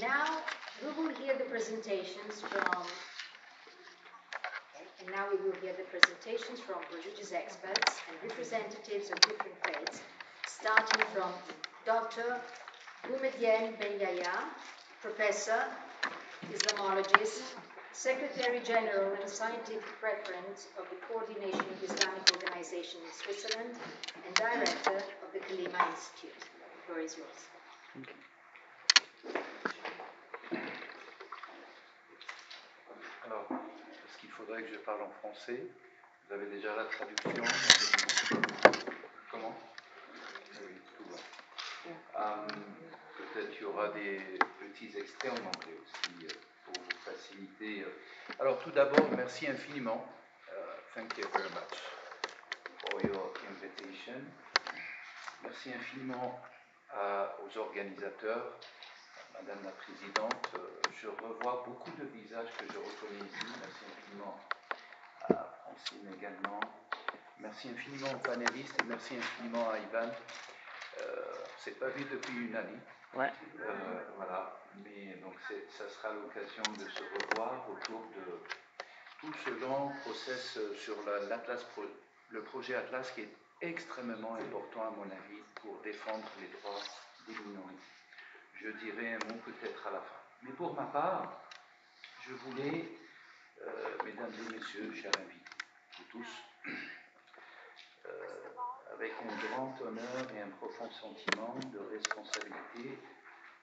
Now we will hear the presentations from religious experts and representatives of different faiths, starting from Dr. Boumediene Ben Yahya, Professor, Islamologist, Secretary General and Scientific Referent of the Coordination of Islamic Organization in Switzerland, and Director of the Kalima Institute. The floor is yours. Alors, est-ce qu'il faudrait que je parle en français? Vous avez déjà la traduction? Comment? Oui, tout va. Peut-être qu'il y aura des petits extraits en anglais aussi pour vous faciliter. Alors, tout d'abord, merci infiniment. Thank you very much for your invitation. Merci infiniment aux organisateurs. Madame la Présidente, je revois beaucoup de visages que je reconnais ici. Merci infiniment à Francine également. Merci infiniment aux panélistes et merci infiniment à Ivan. C'est pas vu depuis une année. Ouais. Voilà. Mais donc ça sera l'occasion de se revoir autour de tout ce long process sur le projet Atlas qui est extrêmement important à mon avis pour défendre les droits des minorités. Je dirai un mot peut-être à la fin. Mais pour ma part, je voulais, mesdames et messieurs, chers invités, vous tous, avec un grand honneur et un profond sentiment de responsabilité,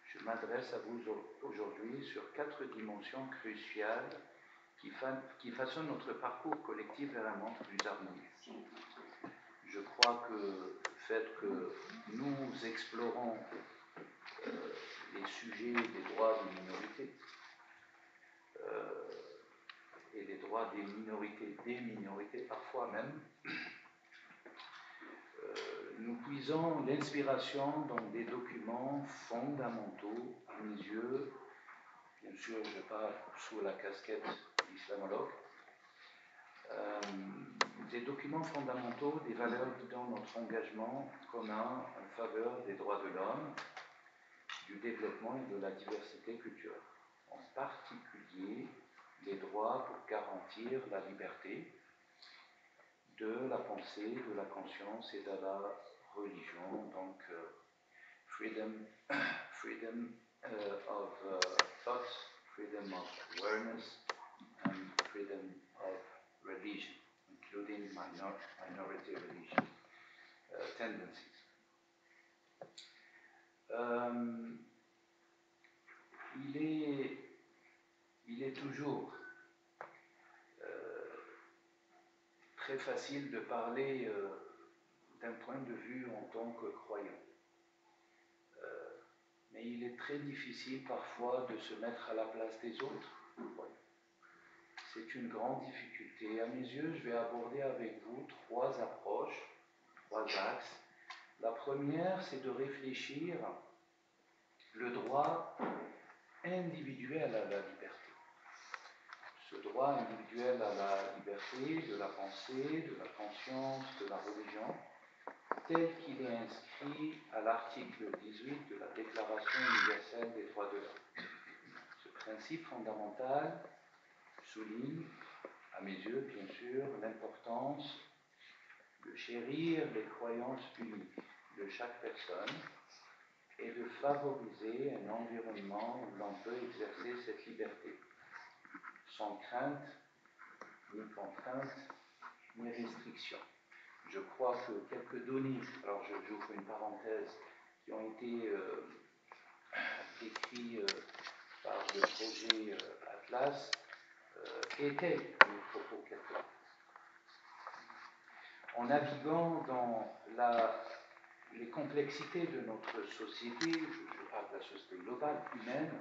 je m'adresse à vous aujourd'hui sur 4 dimensions cruciales qui façonnent notre parcours collectif vers un monde plus harmonieux. Je crois que le fait que nous explorons les sujets des droits des minorités et les droits des minorités parfois même, nous puisons l'inspiration dans des documents fondamentaux à mes yeux. Bien sûr, je parle sous la casquette d'islamologue. Des documents fondamentaux, des valeurs guidant notre engagement commun en faveur des droits de l'homme, du développement et de la diversité culturelle. En particulier, les droits pour garantir la liberté de la pensée, de la conscience et de la religion. Donc, freedom of thought, freedom of awareness, and freedom of religion, including minority religion tendencies. Il est toujours très facile de parler d'un point de vue en tant que croyant. Mais il est très difficile parfois de se mettre à la place des autres croyants. C'est une grande difficulté. À mes yeux, je vais aborder avec vous 3 approches, 3 axes. La première, c'est de réfléchir le droit individuel à la liberté. Ce droit individuel à la liberté de la pensée, de la conscience, de la religion, tel qu'il est inscrit à l'article 18 de la Déclaration universelle des droits de l'homme. Ce principe fondamental souligne, à mes yeux bien sûr, l'importance de chérir les croyances uniques de chaque personne et de favoriser un environnement où l'on peut exercer cette liberté, sans crainte, ni contrainte, ni restriction. Je crois que quelques données, alors j'ouvre une parenthèse, qui ont été décrites par le projet Atlas, étaient mes propos quelque part. En naviguant dans les complexités de notre société, je parle de la société globale, humaine,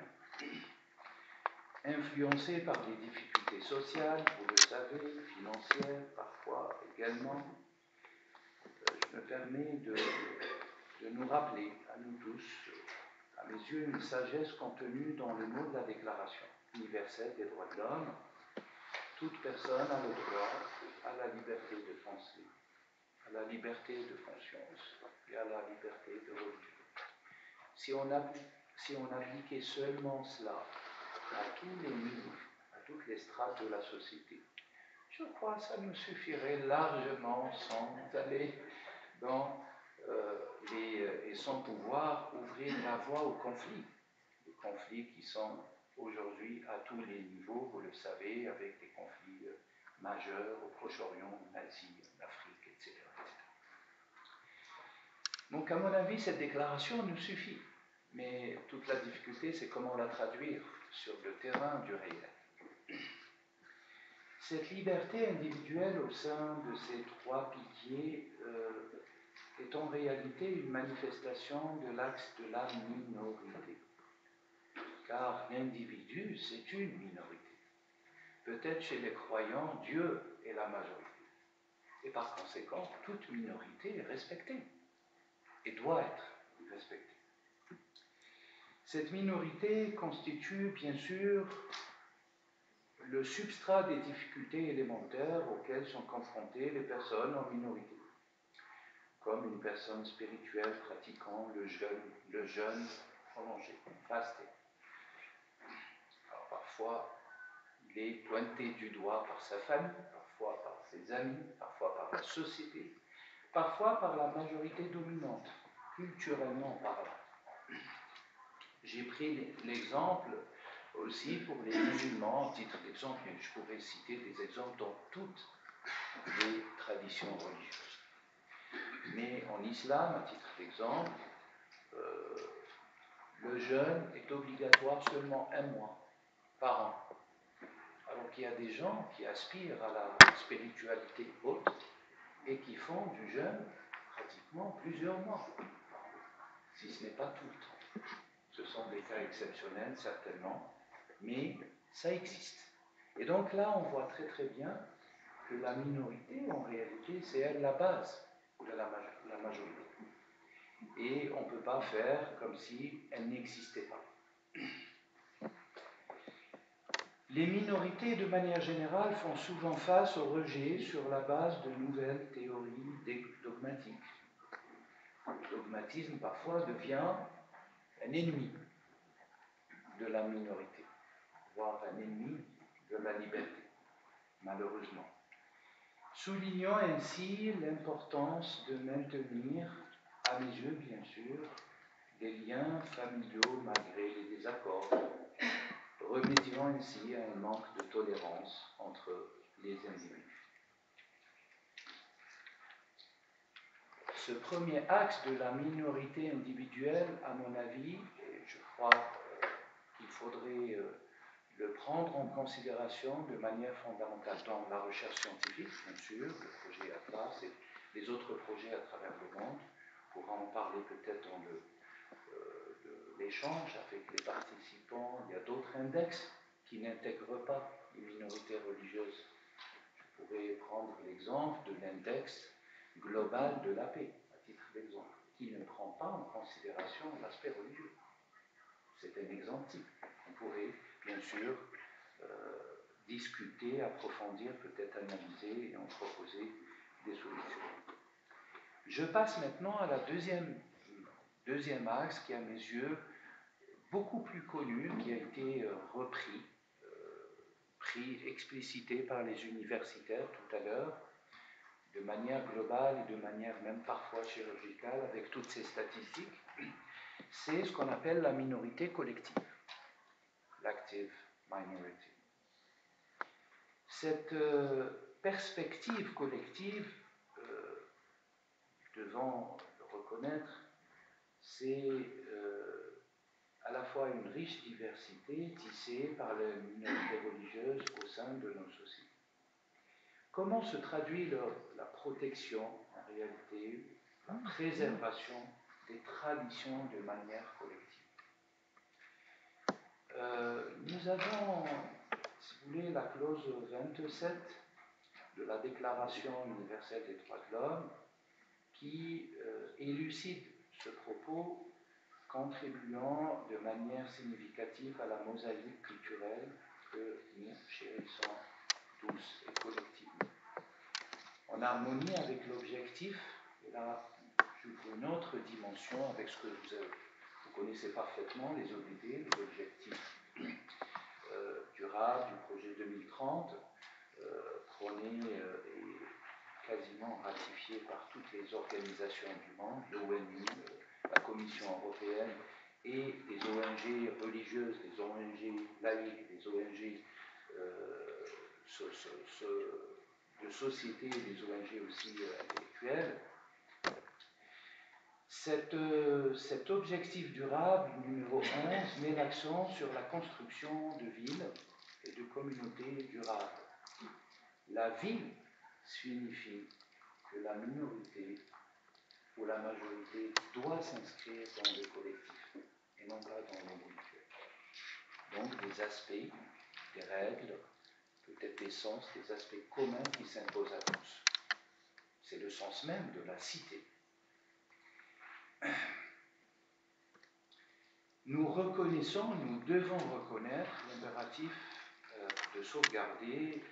influencée par des difficultés sociales, vous le savez, financières parfois également, je me permets de nous rappeler, à nous tous, à mes yeux, une sagesse contenue dans le mot de la Déclaration universelle des droits de l'homme. Toute personne a le droit à la liberté de pensée, à la liberté de conscience et à la liberté de religion. Si on applique si on appliquait seulement cela à tous les niveaux, à toutes les strates de la société, je crois que ça nous suffirait largement sans aller dans et sans pouvoir ouvrir la voie aux conflits. Les conflits qui sont aujourd'hui à tous les niveaux, vous le savez, avec des conflits majeurs au Proche-Orient, en Asie, en Afrique, etc. Donc, à mon avis, cette déclaration nous suffit. Mais toute la difficulté, c'est comment la traduire sur le terrain du réel. Cette liberté individuelle au sein de ces trois piliers est en réalité une manifestation de l'axe de la minorité. Car l'individu, c'est une minorité. Peut-être chez les croyants, Dieu est la majorité. Et par conséquent, toute minorité est respectée et doit être respectée. Cette minorité constitue bien sûr le substrat des difficultés élémentaires auxquelles sont confrontées les personnes en minorité, comme une personne spirituelle pratiquant le jeûne prolongé, fasté. Alors parfois, il est pointé du doigt par sa famille, parfois par ses amis, parfois par la société, parfois par la majorité dominante, culturellement parlant. J'ai pris l'exemple aussi pour les musulmans, en titre d'exemple, mais je pourrais citer des exemples dans toutes les traditions religieuses. Mais en islam, à titre d'exemple, le jeûne est obligatoire seulement 1 mois par an. Alors qu'il y a des gens qui aspirent à la spiritualité haute et qui font du jeûne pratiquement plusieurs mois, si ce n'est pas tout le temps. Ce sont des cas exceptionnels, certainement, mais ça existe. Et donc là, on voit très très bien que la minorité, en réalité, c'est elle la base de la majorité. Et on ne peut pas faire comme si elle n'existait pas. Les minorités, de manière générale, font souvent face au rejet sur la base de nouvelles théories dogmatiques. Le dogmatisme, parfois, devient un ennemi de la minorité, voire un ennemi de la liberté, malheureusement. Soulignant ainsi l'importance de maintenir, à mes yeux bien sûr, des liens familiaux malgré les désaccords, remédiant ainsi à un manque de tolérance entre les individus. Ce premier axe de la minorité individuelle, à mon avis, et je crois qu'il faudrait le prendre en considération de manière fondamentale dans la recherche scientifique, bien sûr, le projet Atlas et les autres projets à travers le monde. On pourra en parler peut-être dans l'échange avec les participants. Il y a d'autres index qui n'intègrent pas les minorités religieuses. Je pourrais prendre l'exemple de l'index global de la paix, à titre d'exemple, qui ne prend pas en considération l'aspect religieux. C'est un exemple type. On pourrait, bien sûr, discuter, approfondir, peut-être analyser et en proposer des solutions. Je passe maintenant à la deuxième axe qui, à mes yeux, beaucoup plus connu, qui a été explicité par les universitaires tout à l'heure, de manière globale et de manière même parfois chirurgicale, avec toutes ces statistiques, c'est ce qu'on appelle la minorité collective, l'active minority. Cette perspective collective, devant le reconnaître, c'est à la fois une riche diversité tissée par les minorités religieuses au sein de nos sociétés. Comment se traduit la protection, en réalité, la préservation des traditions de manière collective? Nous avons, si vous voulez, la clause 27 de la Déclaration universelle des droits de l'homme qui élucide ce propos, contribuant de manière significative à la mosaïque culturelle que nous chérissons tous et collectivement. En harmonie avec l'objectif, et là j'ouvre une autre dimension avec ce que vous Vous connaissez parfaitement les ODD, les objectifs durables du projet 2030, prônés et quasiment ratifiés par toutes les organisations du monde, l'ONU, la Commission européenne et des ONG religieuses, des ONG laïques, des ONG de société et des ONG aussi intellectuelles. Cet objectif durable, numéro 11, met l'accent sur la construction de villes et de communautés durables. La ville signifie que la minorité ou la majorité doit s'inscrire dans le collectif et non pas dans l'individuel. Donc des aspects, des règles, peut-être des sens, des aspects communs qui s'imposent à tous. C'est le sens même de la cité. Nous reconnaissons, nous devons reconnaître l'impératif de sauvegarder,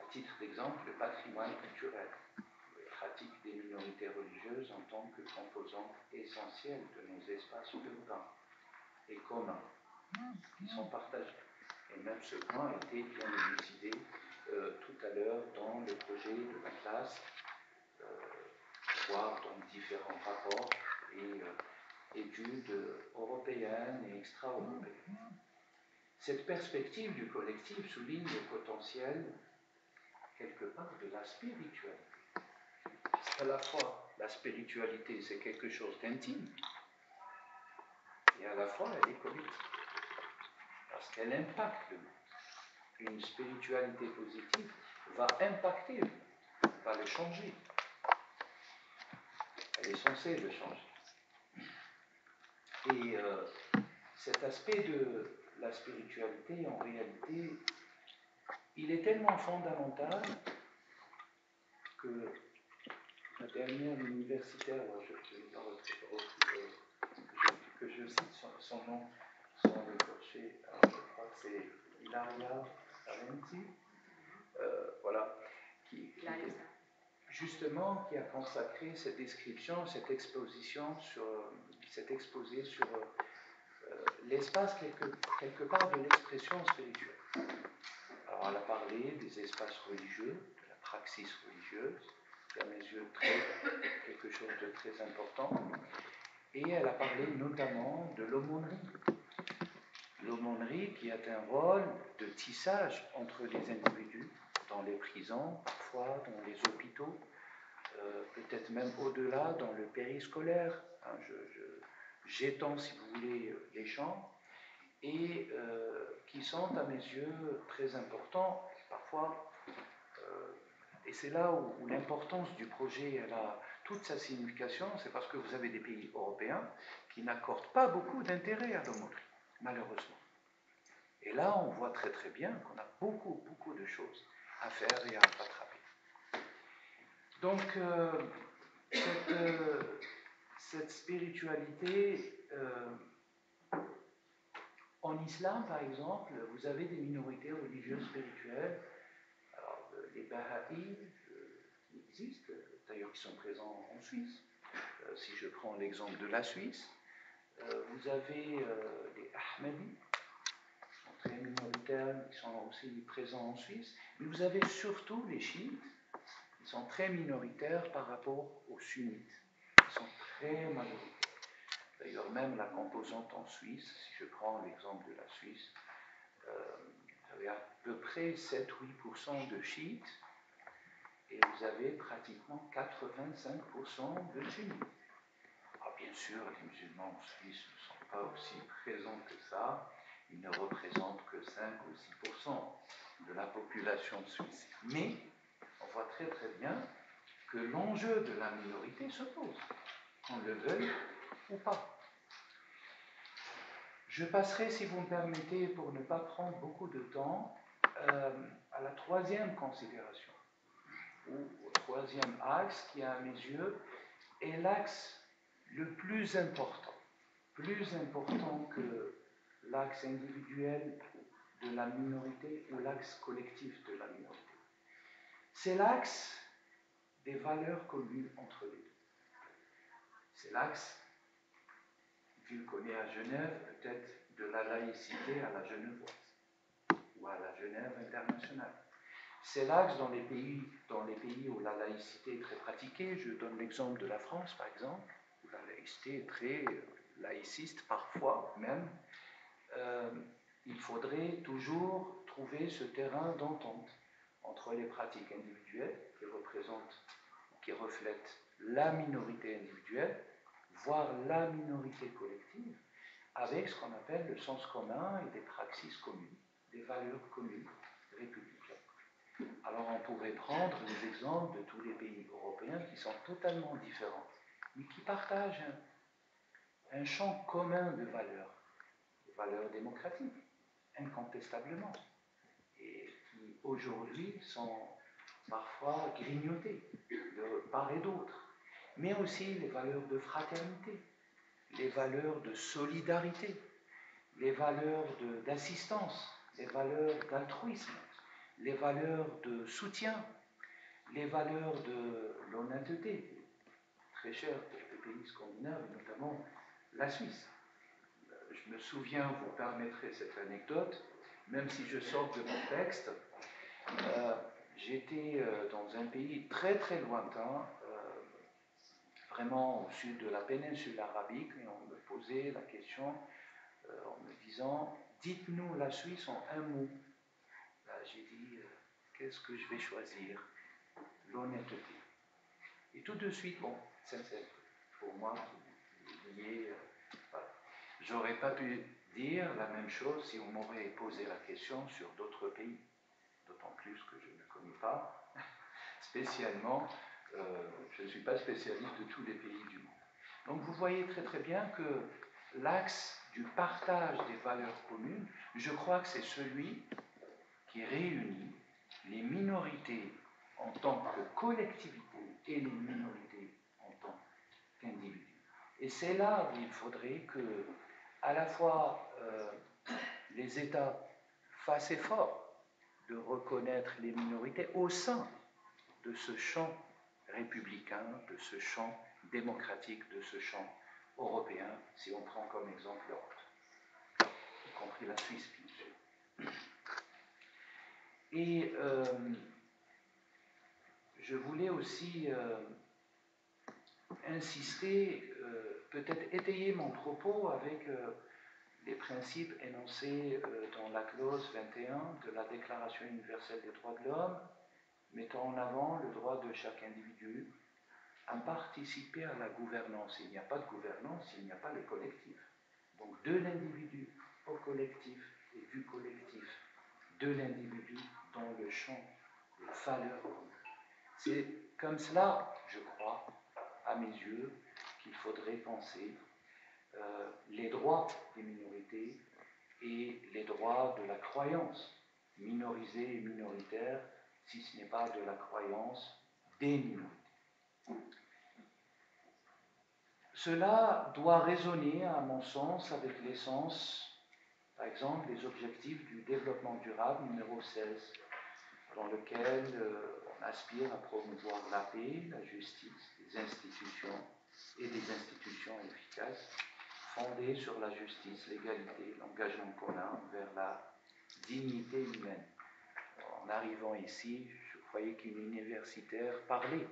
à titre d'exemple, le patrimoine culturel, les pratiques des minorités religieuses en tant que composante essentielle de nos espaces urbains et communs, qui sont partagés. Et même ce point a été bien élucidé tout à l'heure dans le projet de la classe, voire dans différents rapports et études européennes et extra-européennes. Cette perspective du collectif souligne le potentiel, quelque part, de la spiritualité. Parce qu'à la fois, la spiritualité, c'est quelque chose d'intime, et à la fois, elle est collective, parce qu'elle impacte le monde. Une spiritualité positive va impacter le monde, va le changer. Elle est censée le changer. Et cet aspect de la spiritualité, en réalité, il est tellement fondamental que la dernière universitaire, que je cite son nom sans l'écorcher, je crois que c'est Ilaria Arenti, voilà, qui a consacré cette description, cet exposé sur l'espace quelque part de l'expression spirituelle. Alors elle a parlé des espaces religieux, de la praxis religieuse, qui à mes yeux quelque chose de très important, et elle a parlé notamment de l'aumônerie. L'aumônerie qui a un rôle de tissage entre les individus, dans les prisons, parfois dans les hôpitaux, peut-être même au-delà, dans le périscolaire. Hein, j'étends, si vous voulez, les champs, et qui sont, à mes yeux, très importants, parfois, et c'est là où l'importance du projet elle a toute sa signification, c'est parce que vous avez des pays européens qui n'accordent pas beaucoup d'intérêt à l'aumônerie, malheureusement. Et là, on voit très très bien qu'on a beaucoup, beaucoup de choses à faire et à rattraper. Donc, cette spiritualité, en islam, par exemple, vous avez des minorités religieuses spirituelles. Alors, les Baha'i qui existent, d'ailleurs qui sont présents en Suisse. Si je prends l'exemple de la Suisse, vous avez les Ahmadis, qui sont très minoritaires, qui sont aussi présents en Suisse. Mais vous avez surtout les chiites, qui sont très minoritaires par rapport aux sunnites, qui sont très majoritaires. D'ailleurs, même la composante en Suisse, si je prends l'exemple de la Suisse, vous avez à peu près 7-8% de chiites et vous avez pratiquement 85% de sunnites. Alors, bien sûr, les musulmans en Suisse ne sont pas aussi présents que ça, ils ne représentent que 5 ou 6% de la population suisse. Mais on voit très très bien que l'enjeu de la minorité se pose, qu'on le veuille ou pas. Je passerai, si vous me permettez, pour ne pas prendre beaucoup de temps, à la troisième considération, ou au troisième axe qui, à mes yeux, est l'axe le plus important que l'axe individuel de la minorité ou l'axe collectif de la minorité. C'est l'axe des valeurs communes entre les deux. C'est l'axe tu connais à Genève, peut-être de la laïcité à la genevoise, ou à la Genève internationale. C'est l'axe dans les pays où la laïcité est très pratiquée. Je donne l'exemple de la France, par exemple, où la laïcité est très laïciste, parfois même. Il faudrait toujours trouver ce terrain d'entente entre les pratiques individuelles qui reflètent la minorité individuelle, voire la minorité collective, avec ce qu'on appelle le sens commun et des praxis communes, des valeurs communes républicaines. Alors on pourrait prendre les exemples de tous les pays européens qui sont totalement différents, mais qui partagent un champ commun de valeurs démocratiques, incontestablement, et qui aujourd'hui sont parfois grignotées de part et d'autre, mais aussi les valeurs de fraternité, les valeurs de solidarité, les valeurs d'assistance, les valeurs d'altruisme, les valeurs de soutien, les valeurs de l'honnêteté, très chères pour les pays scandinaves, notamment la Suisse. Je me souviens, vous permettrez cette anecdote, même si je sors de mon texte, j'étais dans un pays très très lointain, vraiment au sud de la péninsule arabique, et on me posait la question en me disant « Dites-nous la Suisse en un mot ». Là, j'ai dit « Qu'est-ce que je vais choisir ?» L'honnêteté. Et tout de suite, bon, sincère, pour moi, lié, voilà. J'aurais pas pu dire la même chose si on m'aurait posé la question sur d'autres pays, d'autant plus que je ne connais pas spécialement, je ne suis pas spécialiste de tous les pays du monde. Donc vous voyez très très bien que l'axe du partage des valeurs communes, je crois que c'est celui qui réunit les minorités en tant que collectivité et les minorités en tant qu'individus. Et c'est là où il faudrait que, à la fois, les États fassent effort de reconnaître les minorités au sein de ce champ républicain, de ce champ démocratique, de ce champ européen, si on prend comme exemple l'Europe, y compris la Suisse, bien sûr. Et je voulais aussi insister, peut-être étayer mon propos avec les principes énoncés dans la clause 21 de la Déclaration universelle des droits de l'homme, mettant en avant le droit de chaque individu à participer à la gouvernance. Il n'y a pas de gouvernance s'il n'y a pas le collectif. Donc de l'individu au collectif et du collectif de l'individu dans le champ des valeurs communes. C'est comme cela, je crois, à mes yeux, qu'il faudrait penser les droits des minorités et les droits de la croyance, minorisée et minoritaire, si ce n'est pas de la croyance des minorités. Cela doit résonner, à mon sens, avec l'essence, par exemple, des objectifs du développement durable numéro 16, dans lequel on aspire à promouvoir la paix, la justice, les institutions et des institutions efficaces, fondées sur la justice, l'égalité, l'engagement commun vers la dignité humaine. En arrivant ici, je croyais qu'une universitaire parlait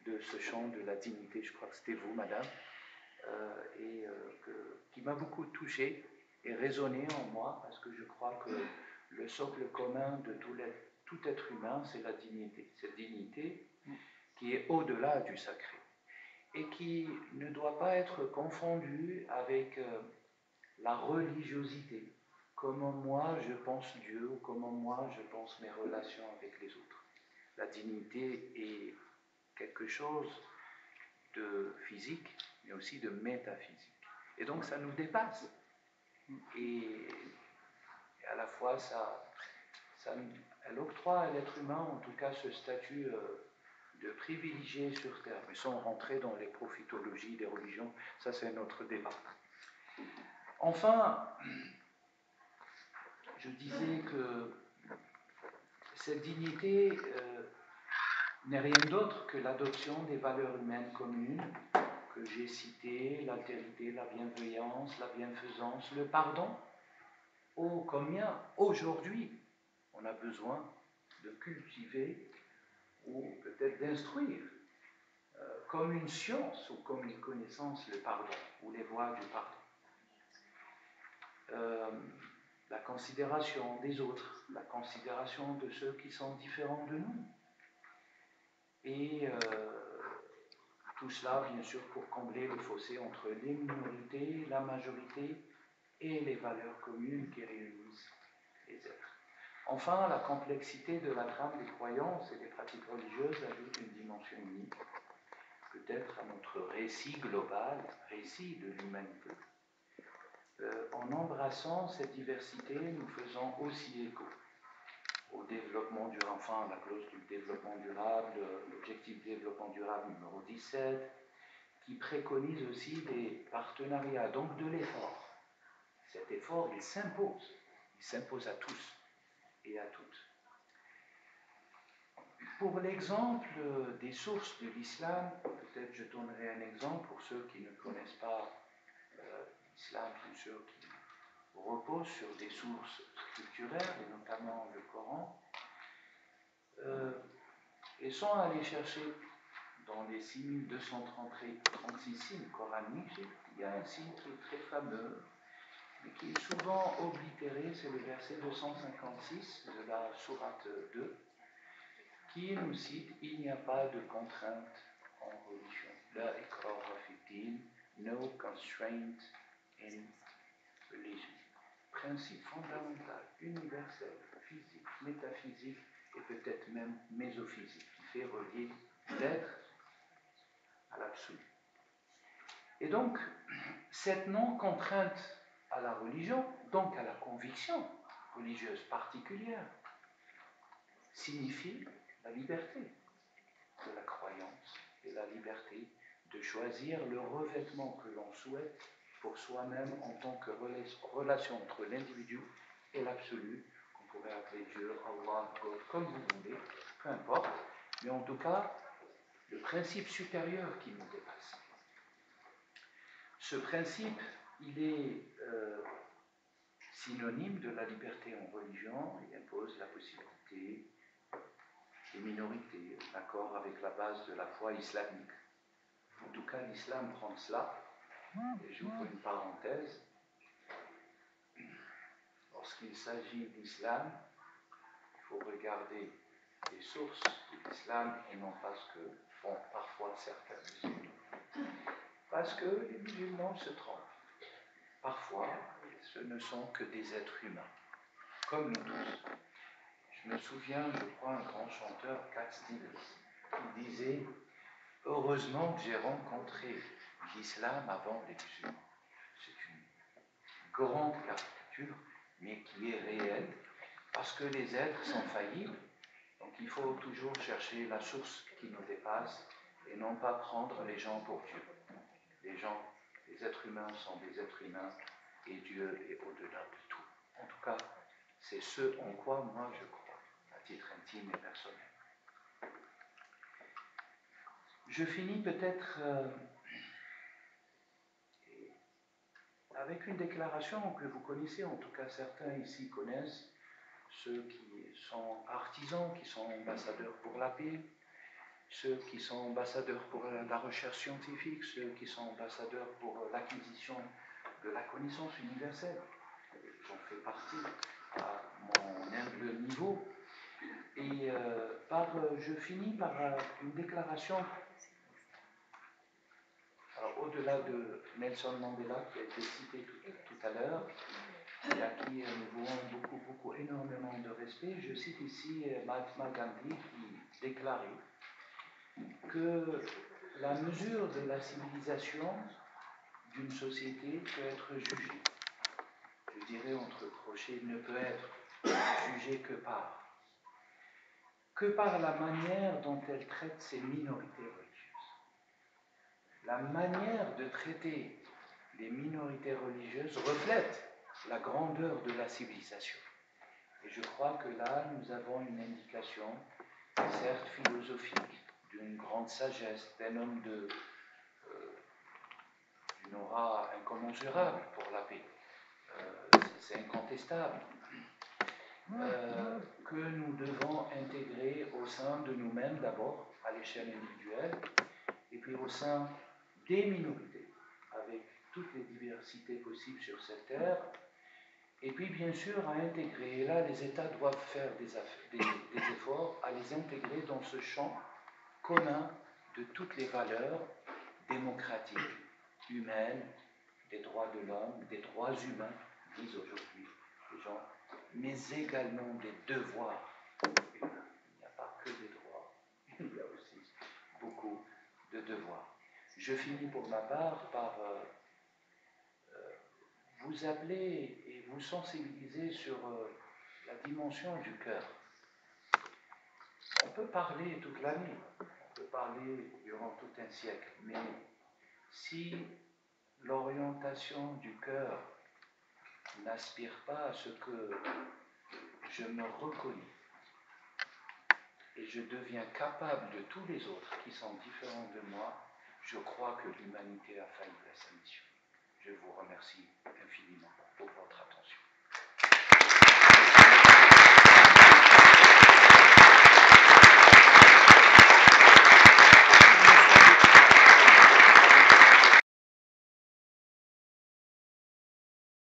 de ce champ de la dignité, je crois que c'était vous, madame, qui m'a beaucoup touché et résonné en moi, parce que je crois que le socle commun de tout être humain, c'est la dignité. Cette dignité qui est au-delà du sacré et qui ne doit pas être confondue avec la religiosité, comment moi je pense Dieu ou comment moi je pense mes relations avec les autres. La dignité est quelque chose de physique, mais aussi de métaphysique. Et donc ça nous dépasse. Et à la fois, elle octroie à l'être humain, en tout cas, ce statut de privilégié sur Terre. Mais sans rentrer dans les prophétologies des religions, ça c'est notre débat. Enfin, je disais que cette dignité n'est rien d'autre que l'adoption des valeurs humaines communes que j'ai cités, l'altérité, la bienveillance, la bienfaisance, le pardon. Oh, combien aujourd'hui on a besoin de cultiver ou peut-être d'instruire comme une science ou comme une connaissance le pardon ou les voies du pardon. La considération des autres, la considération de ceux qui sont différents de nous. Et tout cela, bien sûr, pour combler le fossé entre les minorités, la majorité et les valeurs communes qui réunissent les êtres. Enfin, la complexité de la trame des croyances et des pratiques religieuses ajoute une dimension unique, peut-être à notre récit global, récit de l'humanité. En embrassant cette diversité, nous faisons aussi écho au développement durable, enfin la clause du développement durable, l'objectif de développement durable numéro 17, qui préconise aussi des partenariats, donc de l'effort. Cet effort, il s'impose à tous et à toutes. Pour l'exemple des sources de l'islam, peut-être je donnerai un exemple pour ceux qui ne connaissent pas l'islam, bien sûr, qui repose sur des sources scripturaires, et notamment le Coran, et sont allés chercher dans les 6236 signes coraniques, il y a un signe qui est très fameux, mais qui est souvent oblitéré, c'est le verset 256 de la sourate 2, qui nous cite « Il n'y a pas de contrainte en religion. La ikraha fi-d-din, no constraint in religion. » Principe fondamental, universel, physique, métaphysique et peut-être même mésophysique, qui fait relier l'être à l'absolu. Et donc, cette non-contrainte à la religion, donc à la conviction religieuse particulière, signifie la liberté de la croyance et la liberté de choisir le revêtement que l'on souhaite pour soi-même en tant que relation entre l'individu et l'absolu, qu'on pourrait appeler Dieu, Allah, God, comme vous voulez, peu importe, mais en tout cas, le principe supérieur qui nous dépasse. Ce principe, il est synonyme de la liberté en religion, il impose la possibilité des minorités, d'accord avec la base de la foi islamique. En tout cas, l'islam prend cela, et j'ouvre une parenthèse. Lorsqu'il s'agit d'islam, il faut regarder les sources de l'islam et non pas ce que font parfois certains musulmans. Parce que les musulmans se trompent. Parfois, ce ne sont que des êtres humains, comme nous tous. Je me souviens, je crois, un grand chanteur, Cat Stevens, qui disait « Heureusement que j'ai rencontré l'islam avant les musulmans. » C'est une grande caricature, mais qui est réelle, parce que les êtres sont faillibles, donc il faut toujours chercher la source qui nous dépasse et non pas prendre les gens pour Dieu. Les êtres humains sont des êtres humains et Dieu est au-delà de tout. En tout cas, c'est ce en quoi moi je crois, à titre intime et personnel. Je finis peut-être avec une déclaration que vous connaissez, en tout cas certains ici connaissent, ceux qui sont artisans, qui sont ambassadeurs pour la paix, ceux qui sont ambassadeurs pour la recherche scientifique, ceux qui sont ambassadeurs pour l'acquisition de la connaissance universelle. J'en fais partie à mon humble niveau. Et je finis par une déclaration. Alors, au-delà de Nelson Mandela, qui a été cité tout à l'heure, et à qui nous vouons énormément de respect, je cite ici Mahatma Gandhi qui déclarait que la mesure de la civilisation d'une société peut être jugée. Je dirais entre crochets, ne peut être jugée que par la manière dont elle traite ses minorités religieuses. La manière de traiter les minorités religieuses reflète la grandeur de la civilisation. Et je crois que là, nous avons une indication, certes philosophique, d'une grande sagesse, d'un homme n'aura incommensurable pour la paix. C'est incontestable. Que nous devons intégrer au sein de nous-mêmes d'abord, à l'échelle individuelle, et puis au sein des minorités, avec toutes les diversités possibles sur cette terre, et puis bien sûr à intégrer, et là les États doivent faire des efforts à les intégrer dans ce champ commun de toutes les valeurs démocratiques, humaines, des droits de l'homme, des droits humains, disent aujourd'hui les gens, mais également des devoirs humains. Il n'y a pas que des droits, il y a aussi beaucoup de devoirs. Je finis pour ma part par vous appeler et vous sensibiliser sur la dimension du cœur. On peut parler toute l'année, on peut parler durant tout un siècle, mais si l'orientation du cœur n'aspire pas à ce que je me reconnais et je deviens capable de tous les autres qui sont différents de moi, je crois que l'humanité a failli à sa mission. Je vous remercie infiniment pour